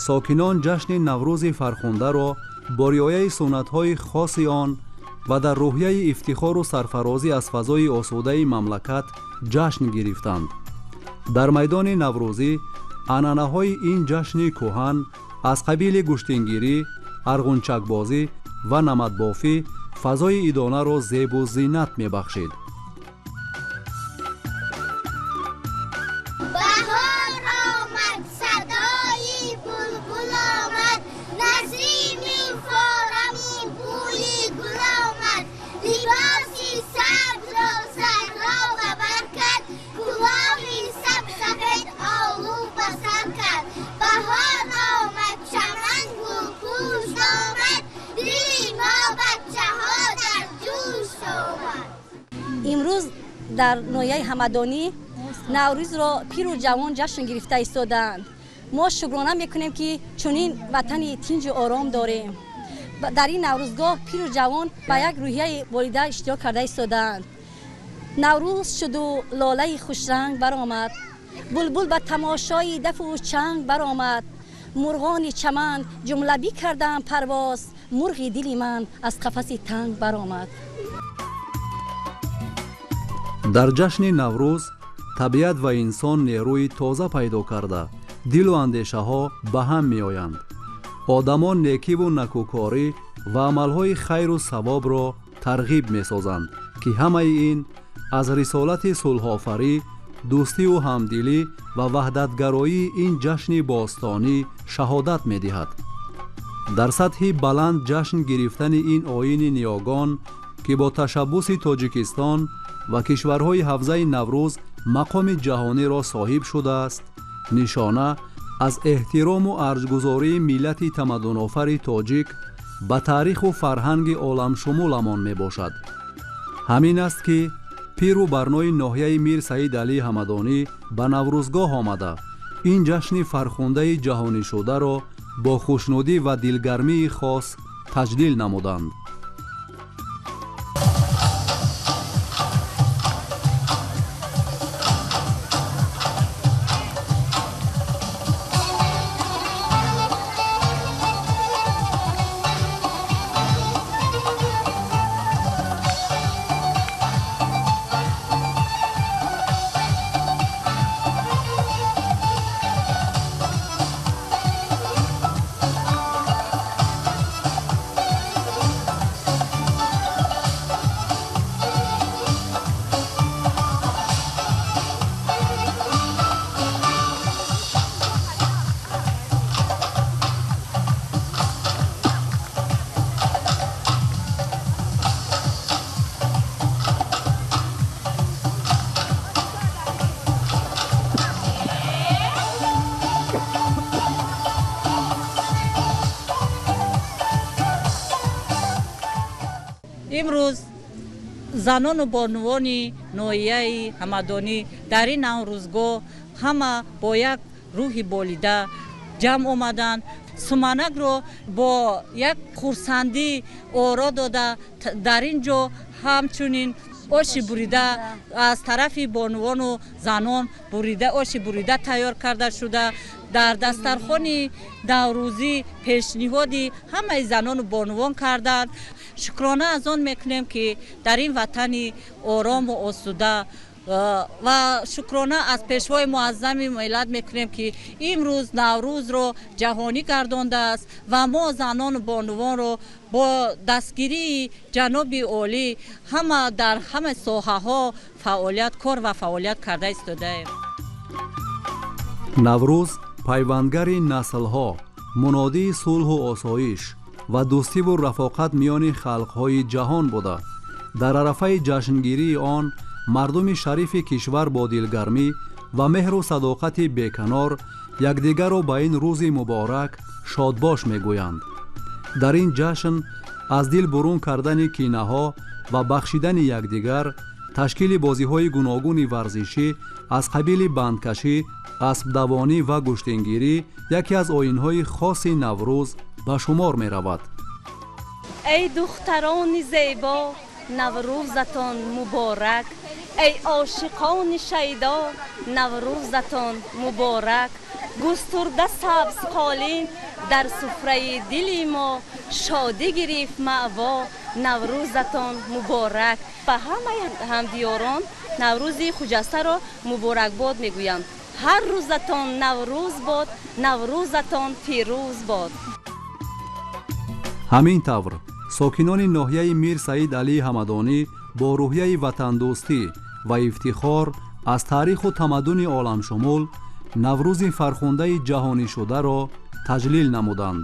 [SPEAKER 10] сокинон ҷашни наврӯзи фархундаро бо риояи суннатҳои хоси он ва дар рӯҳияи ифтихору сарфарозӣ аз фазои осудаи мамлакат ҷашн гирифтанд. дар майдони наврӯзӣ анъанаҳои ин ҷашни кӯҳан аз қабили гӯштингирӣ, арғунчакбозӣ ва намадбофӣ фазои идонаро зебу зиннат мебахшид.
[SPEAKER 11] Libas дар ноҳияи ҳамадонӣ наврӯзро пиру ҷавон ҷашн гирифта истоданд. мо шукрона мекунем ки чунин ватани тинҷу ором дорем. дар ин наврӯзгоҳ пиру ҷавон ба як рӯҳияи волида иштирок карда истоданд. наврӯз шуду лолаи хушранг баромад, булбул ба тамошои дафу чанг баромад, мурғони чаман ҷумлабӣ карданд парвоз, мурғи дили ман аз қафаси танг баромад.
[SPEAKER 10] дар ҷашни наврӯз табиат ва инсон нерӯи тоза пайдо карда дилу андешаҳо ба ҳам меоянд. одамон некиву накӯкорӣ ва амалҳои хайру савобро тарғиб месозанд ки ҳамаи ин аз рисолати сулҳофарӣ, дӯстиву ҳамдилӣ ва ваҳдатгароии ин ҷашни бостонӣ шаҳодат медиҳад. дар сатҳи баланд ҷашн гирифтани ин оини ниёгон ки бо ташаббуси тоҷикистон ва кишварҳои ҳавзаи наврӯз мақоми ҷаҳониро соҳиб шудааст, нишона аз эҳтирому арзгузории миллати тамаддунофари тоҷик ба таъриху фарҳанги оламшумуламон мебошад. ҳамин аст ки пиру барнои ноҳияи Мир Саид Алӣ Ҳамадонӣ ба наврӯзгоҳ омада ин ҷашни фархундаи ҷаҳонишударо бо хушнудӣ ва дилгармии хос таҷлил намуданд.
[SPEAKER 12] имрӯз занону бонувони ноҳияи ҳамадонӣ дар ин наврӯзгоҳ ҳама бо як рӯҳи болида ҷамъ омаданд. суманакро бо як хурсандӣ оро дода дар ин ҷо ҳамчунин оши бурида аз тарафи бонувону занон оши бурида тайёр карда шуда дар дастархони наврӯзӣ пешниҳоди ҳамаи занону бонувон карданд. шукрона аз он мекунем ки дар ин ватани орому осуда ва шукрона аз пешвои муаззами миллат мекунем ки имрӯз наврӯзро ҷаҳонӣ гардондааст ва мо занону бонувонро бо дастгирии ҷаноби олӣ ҳама дар ҳама соҳаҳо кор ва фаъолият карда истодаем.
[SPEAKER 10] наврӯз пайвандгари наслҳо, мунодии сулҳу осоиш ва дӯстиву рафоқат миёни халқҳои ҷаҳон буда дар арафаи ҷашнгирии он мардуми шарифи кишвар бо дилгармӣ ва меҳру садоқати беканор якдигарро ба ин рӯзи муборак шодбош мегӯянд. дар ин ҷашн аз дил бурун кардани кинаҳо ва бахшидани якдигар, ташкили бозиҳои гуногуни варзишӣ аз қабили бандкашӣ, аспдавонӣ ва гӯштингирӣ яке аз оинҳои хоси наврӯз ба шумор меравад.
[SPEAKER 5] эй духтарони зебо, наврӯзатон муборак, эй ошиқони шайдо, наврӯзатон муборак. густурда сабз қолин дар суфраи дили мо, шодӣ гирифт маъво, наврӯзатон муборак. ба ҳамаи ҳамдиёрон наврӯзи хуҷастаро муборакбод мегӯям. ҳар рӯзатон наврӯз бод, наврӯзатон пирӯз бод.
[SPEAKER 10] ҳамин тавр сокинони ноҳияи Мир Саид Алӣ Ҳамадонӣ бо рӯҳияи ватандӯстӣ ва ифтихор аз таъриху тамаддуни оламшумул наврӯзи фархундаи ҷаҳонишударо таҷлил намуданд.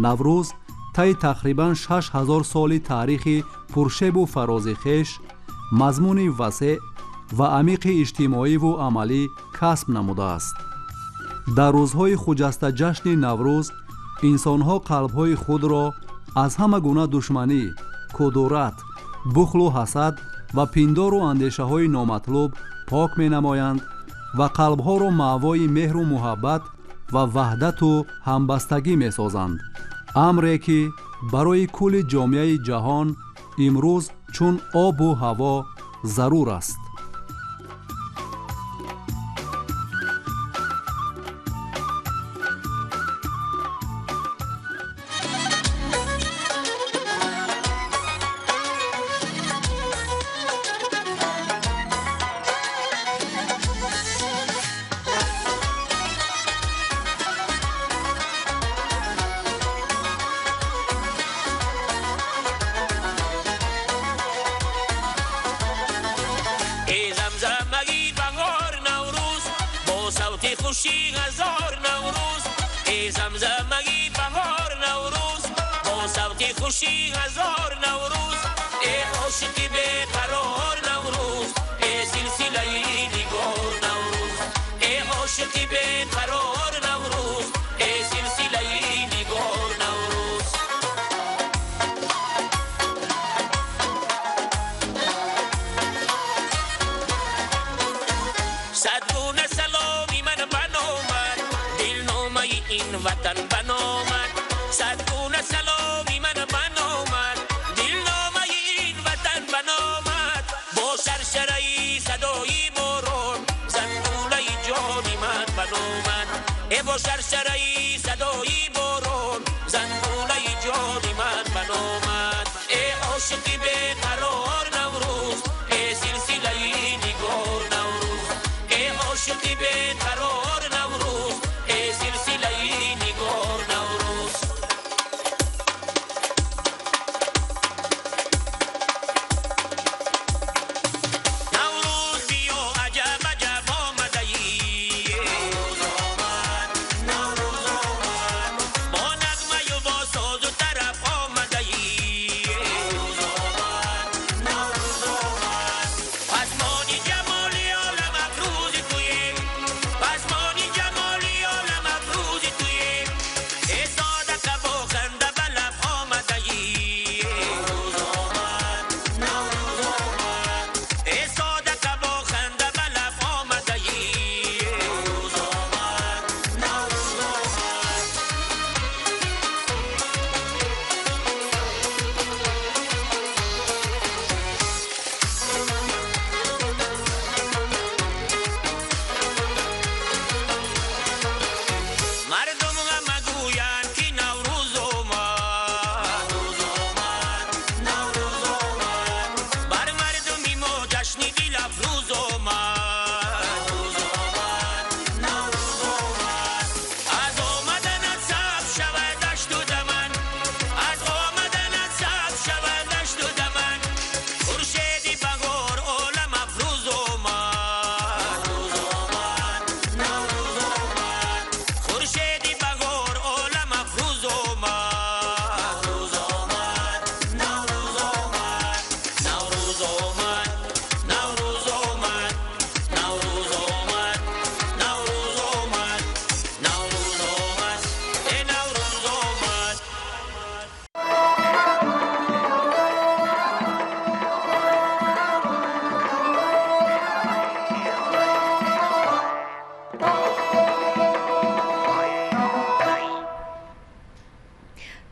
[SPEAKER 10] наврӯз таи тақрибан 6000 соли таърихи пуршебу фарозихеш, мазмуни васеъ ва амиқи иҷтимоиву амалӣ касб намудааст. дар рӯзҳои хуҷаста ҷашни наврӯз инсонҳо қалбҳои худро аз ҳама гуна душманӣ, кудурат, бухлу ҳасад و پیندار و اندیشه های نامطلوب پاک می نمایند و قلب ها را معوای مهر و محبت و وحدت و همبستگی می سازند. امری که برای کل جامعه جهان امروز چون آب و هوا ضرور است.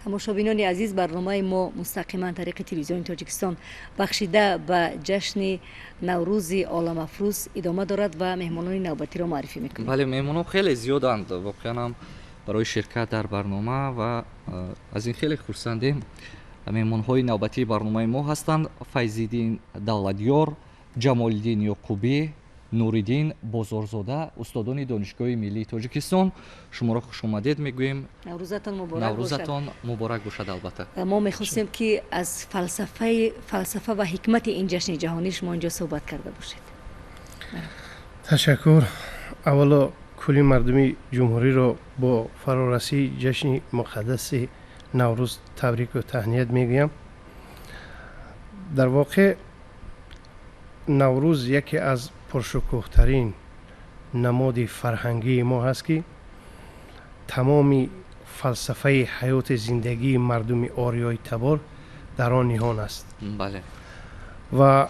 [SPEAKER 3] تماشابینان عزیز، برنامه ما مستقیما طریق تلویزیون تاجیکستان بخشیده به جشن نوروز عالم افروز ادامه دارد و مهمانان نوبتی را معرفی میکنیم.
[SPEAKER 2] بله، مهمانان خیلی زیادند واقعا هم برای شرکت در برنامه و از این خیلی خرسندیم. مهمانهای نوبتی برنامه ما هستند فیض‌الدین دولتیار، جمال‌الدین یعقوبی، نوریدین بازارزاده، استادان دانشگاه ملی تاجیکستان. شما را خوش آمدید میگوییم.
[SPEAKER 3] نوروزتان
[SPEAKER 2] مبارک باشد. البته
[SPEAKER 3] ما میخواستیم که از فلسفه و حکمت این جشن جهانی شما اینجا صحبت کرده باشید.
[SPEAKER 13] تشکر. اولا کلی مردمی جمهوری را با فرارسی جشن مقدس نوروز تبریک و تهنیت میگویم. در واقع نوروز یکی از پرشکوه‌ترین نماد فرهنگی ما هست که تمامی فلسفه حیات زندگی مردم آریای تبار در آن نهان است.
[SPEAKER 2] بله.
[SPEAKER 13] و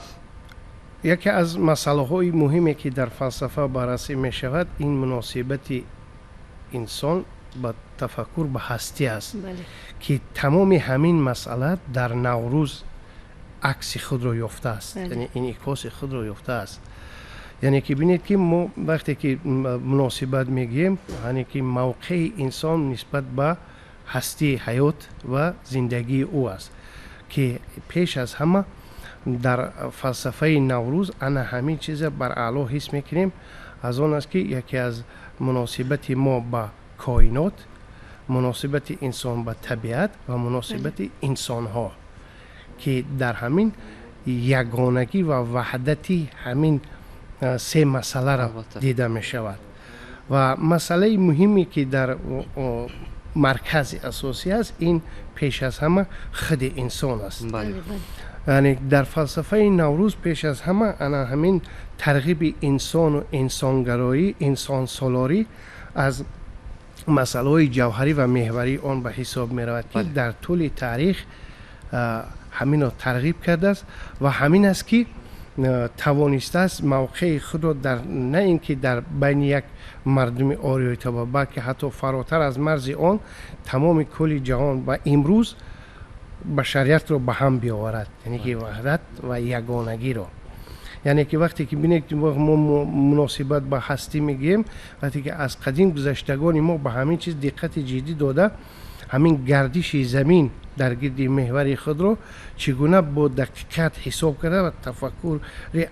[SPEAKER 13] یکی از مسئله های مهمی که در فلسفه بررسی می شود این مناسبت انسان با تفکر به هستی است که تمام همین مسئله در نوروز عکس خود را یافته است، یعنی این انعکاس خود را یافته است. یعنی که ببینید که ما وقتی که مناسبت میگیم یعنی که موقع انسان نسبت به هستی حیات و زندگی او است که پیش از همه در فلسفه نوروز انا همین چیز بر اعلا حس میکنیم از آن است که یکی از مناسبت ما با کائنات، مناسبت انسان با طبیعت و مناسبت انسان ها که در همین یگانگی و وحدتی همین سه مسئله را دیده می شود و مسئله مهمی که در مرکز اساسی است این پیش از همه خود انسان است. یعنی در فلسفه نوروز پیش از همه انا همین ترغیب انسان و انسانگرایی، انسان سالاری از مسئله جوهری و محوری آن به حساب می رود که در طول تاریخ همین را ترغیب کرده است و همین است که توانسته است موقع خود را در نه اینکه در بین یک مردم آریای تبا بلکه حتی فراتر از مرز آن تمام کل جهان و امروز بشریت را به هم بیاورد، یعنی که وحدت و یگانگی را. یعنی که وقتی که ببینید ما مناسبت با هستی میگیم وقتی که از قدیم گذشتگان ما به همین چیز دقت جدی داده همین گردش زمین در گرد محور خود را چگونه با دقیقت حساب کرده و تفکر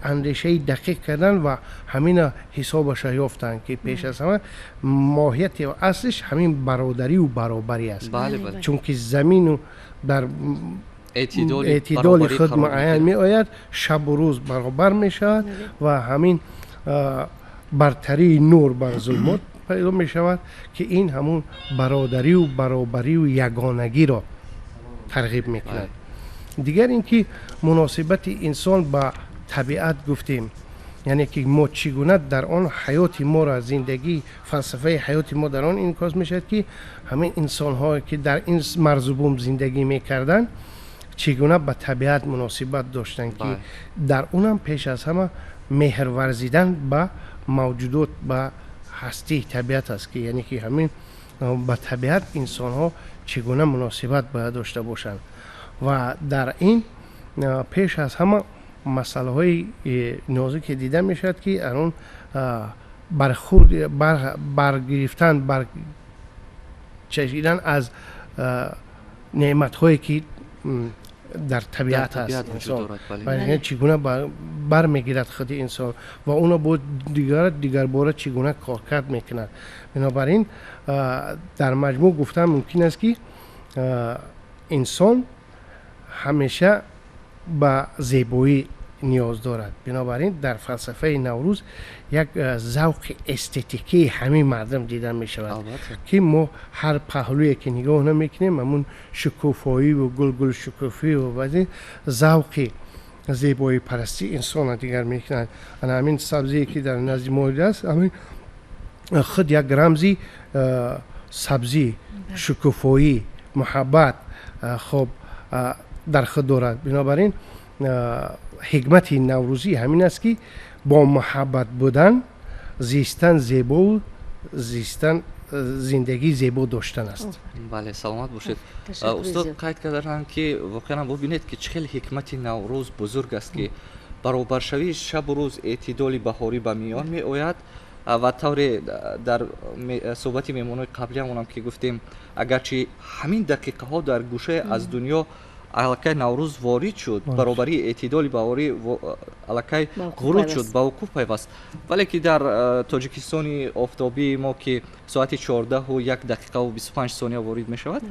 [SPEAKER 13] اندیشه دقیق کردن و همین حسابش یافتن که پیش از همه ماهیت و اصلش همین برادری و برابری است. چون که زمین در اعتدال خود معین می آید شب و روز برابر می شود و همین برتری نور بر ظلمات پیدا می شود که این همون برادری و برابری و یگانگی را ترغیب می کند. دیگر اینکه مناسبت انسان با طبیعت گفتیم، یعنی که ما چگونه در آن حیات ما را زندگی فلسفه حیات ما در آن انعکاس می شود که همین انسان ها که در این مرز و بوم زندگی می کردن چگونه با طبیعت مناسبت داشتن که در اونم پیش از همه مهر ورزیدن با موجودات با هستی طبیعت است که یعنی که همین با طبیعت انسان ها چگونه مناسبت باید داشته باشند و در این پیش از همه مسئله های نازک دیده می شود که اون برخورد برگرفتن چشیدن از نعمت هایی که در طبیعت هست انسان و چگونه برمیگیرد خود انسان و اونو با دیگر باره چگونه کارکرد میکند. بنابراین در مجموع گفتن ممکن است که انسان همیشه به زیبایی نیاز دارد. بنابراین در فلسفه نوروز یک ذوق استتیکی همین مردم دیده می شود که ما هر پهلوی که نگاه نمیکنیم همون شکوفایی و گل شکوفی و ذوق زیبایی پرستی انسان دیگر میکنند. همین سبزی که در نزد ما است همین خود یک رمزی سبزی شکوفایی محبت خب در خود دارد. بنابراین حکمت نوروزی همین است که با محبت بودن زیستن زیبا زیستن زندگی زیبا داشتن است.
[SPEAKER 2] بله سلامت باشید. استاد قید کردن که واقعا ببینید که چقدر حکمت نوروز بزرگ است که برابر شوی شب و روز اعتدال بهاری به میان می آید و طور در صحبت میمونای قبلی همونم که گفتیم اگرچه همین دقیقه ها در گوشه از دنیا علاقه نوروز وارد شد برابری اعتدال بهاری علاقه ورود شد با وقوف پیوست ولی که در تاجیکستان آفتابی ما که ساعت 14 و 1 دقیقه و 25 ثانیه وارد می شود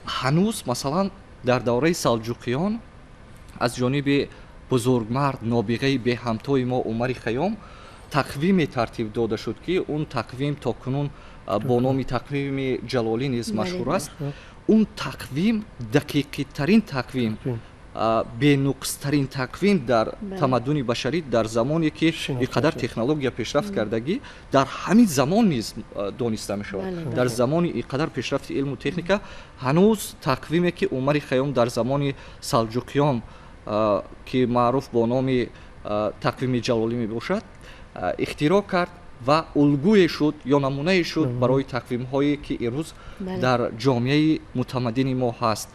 [SPEAKER 2] هنوز مثلا در دوره سلجوقیان از جانب بزرگمرد نابغه به همتای ما عمر خیام تقویم ترتیب داده شد که اون تقویم تا کنون با نام تقویم جلالی نیز مشهور است. اون تقویم دقیقی ترین تقویم به نقص ترین تقویم در تمدن بشری در زمانی که اینقدر تکنولوژی پیشرفت کردگی در همین زمان نیز دانسته می شود. در زمانی اینقدر پیشرفت علم و تکنیک هنوز تقویمی که عمر خیام در زمان سلجوقیان ки маъруф бо номи тақвими ҷалолӣ мебошад, ихтироъ кард ва улгӯе шуд ё намунае шуд барои тақвимҳое ки имрӯз дар ҷомеаи мутамаддини мо ҳаст.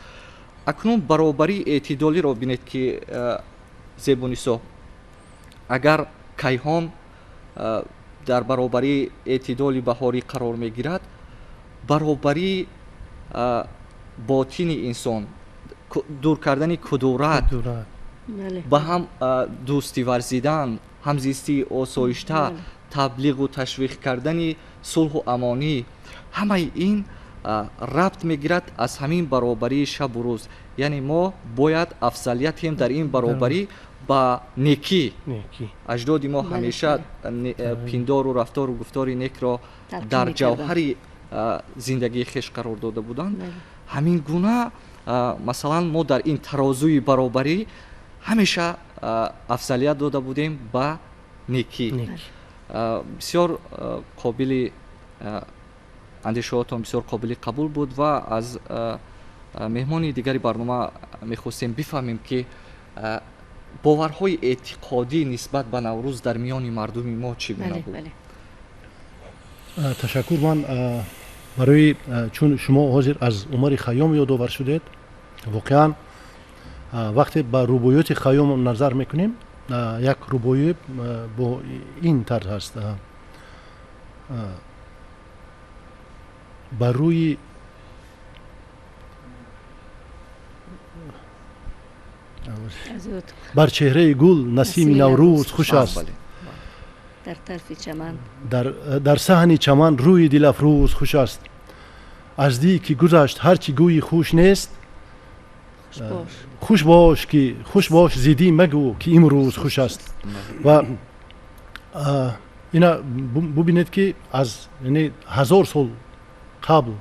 [SPEAKER 2] акнун баробарии эътидолиро бинед ки зебунисо агар кайҳон дар баробарии эътидоли баҳорӣ қарор мегирад, баробарии ботини инсон, дур кардани кудурат, ба ҳам дӯстӣ варзидан, ҳамзистии осоишта, таблиғу ташвиқ кардани сулҳу амонӣ, ҳамаи ин рабт мегирад аз ҳамин баробарии шабу рӯз. яъне мо бояд афзалият ҳем дар ин баробарӣ ба некӣ. аҷдоди мо ҳамеша пиндору рафтору гуфтори некро дар ҷавҳари зиндагии хеш қарор дода буданд. ҳамин гуна масалан мо дар ин тарозуи баробарӣ ҳамеша афзалият дода будем ба некӣ. бисёр қобили андешаҳотон бисёр қобили қабул буд ва аз меҳмони дигари барнома мехостем бифаҳмем ки боварҳои эътиқодӣ нисбат ба наврӯз дар миёни мардуми мо чӣ гуна буд?
[SPEAKER 14] ташаккур. ман барои чун шумо ҳозир аз Умари Хайём ёдовар шудед, воқеан вақте ба рубоёти Хайём назар мекунем, як рубоӣ бо ин тарз ҳаст. ба рӯи бар чеҳраи гул насими наврӯз хуш аст,
[SPEAKER 3] дар тарфи чаман,
[SPEAKER 14] дар саҳни чаман рӯи дилафрӯз хуш аст. аз дӣ ки гузашт ҳар чӣ гӯи хуш нест, хуш бош зидӣ магӯ ки имрӯз хуш аст. ва ина бубинед ки аз ҳазор сол қабл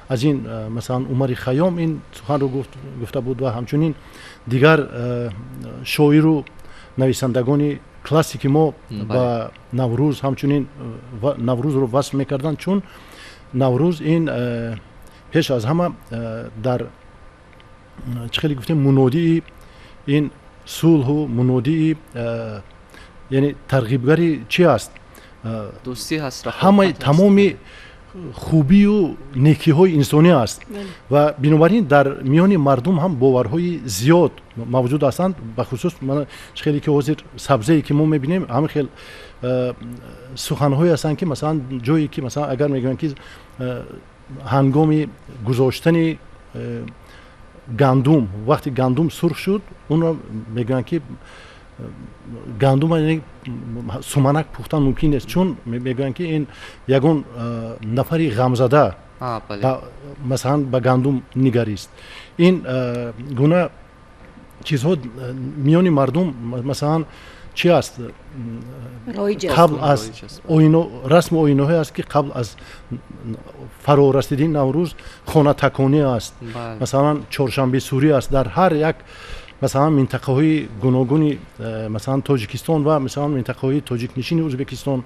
[SPEAKER 14] аз ин масалан Умари Хайём ин суханро гуфта буд ва ҳамчунин дигар шоиру нависандагони классики мо ба наврӯз ҳамчунин наврӯзро васф мекарданд, чун наврӯз ин пеш аз ҳама дар чӣ хеле гуфтем мунодии ин сулҳу мунодии яъне тарғибгари чӣ аст?
[SPEAKER 2] дӯстӣ ҳаст,
[SPEAKER 14] ҳамаи тамоми хубию некиҳои инсонӣ аст. ва бинобар ин дар миёни мардум ҳам боварҳои зиёд мавҷуд ҳастанд. бахусус чӣ хеле ки ҳозир сабзае ки мо мебинем ҳама хел суханҳое ҳастанд ки масалан ҷое ки масалан агар мегӯянд ки ҳангоми гузоштани гандум, вақти гандум сурх шуд, онро мегӯянд ки гандума суманак пухтан мумкин нест, чун мегӯянд ки ин ягон нафари ғамзада масалан ба гандум нигарист. ин гуна чизҳо миёни мардум масалан чӣ аст? қабл аз расму оиноҳое аст ки қабл аз фарорасидани наврӯз хонатаконӣ аст. масалан чоршанбесурӣ аст дар ҳар як масалан минтақаҳои гуногуни масалан тоҷикистон ва масалан минтақаҳои тоҷикнишини ӯзбекистон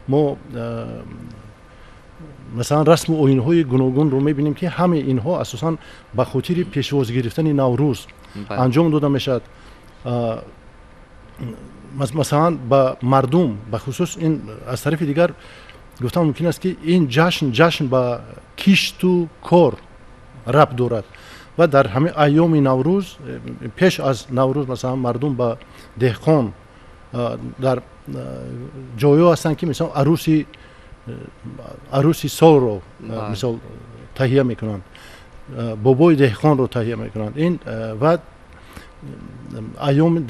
[SPEAKER 14] мо масалан расму оинаҳои гуногунро мебинем ки ҳамаи инҳо асосан ба хотири пешвоз гирифтани наврӯз анҷом дода мешавад. масалан ба мардум ба хусус ин аз тарафи дигар гуфтан мумкин аст ки ин ҷашн ба кишту кор рабт дорад ва дар ҳамаи айёми наврӯз пеш аз наврӯз масалан мардум ба деҳқон дар ҷойҳо ҳастанд ки мисол арӯси солро мисол таҳия мекунанд, бобои деҳқонро таҳия мекунанд. ин ва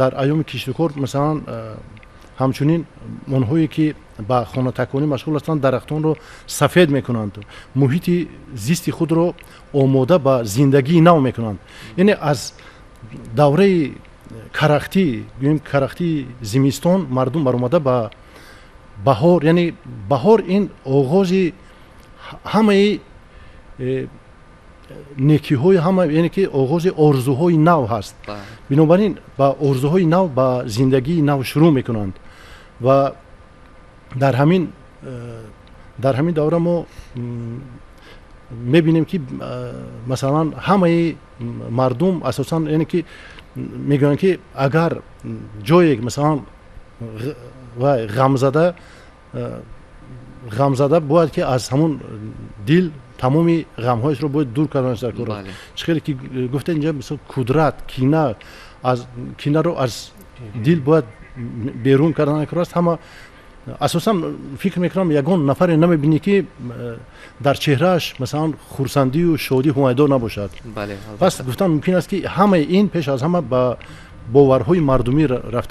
[SPEAKER 14] дар айёми киштукор масалан ҳамчунин онҳое ки ба хонатаконӣ машғул ҳастанд дарахтонро сафед мекунанд, муҳити зисти худро омода ба зиндагии нав мекунанд. яъне аз давраи карахтӣ гӯем карахтии зимистон мардум баромада ба баҳор, яъне баҳор ин оғози ҳамаи некиҳои ҳама, яъне ки оғози орзуҳои нав ҳаст. бинобар ин ба орзуҳои нав ба зиндагии нав шурӯъ мекунанд ва дар ҳамин давра мо میبینیم که مثلا همه مردم اساسا اینه که میگن که اگر جایی مثلا و غمزده باید که از همون دل تمامی غمهایش رو باید دور کردنش در کار. چخیلی که گفته اینجا مثلا کدرت کینه رو از دل باید بیرون کردن کار است. همه اساسا فکر میکنم یگان نفر نمیبینی که در چهرهش مثلا خورسندی و شادی همیدار نباشد. پس گفتن ممکن است که همه این پیش از همه با باورهای مردمی رفته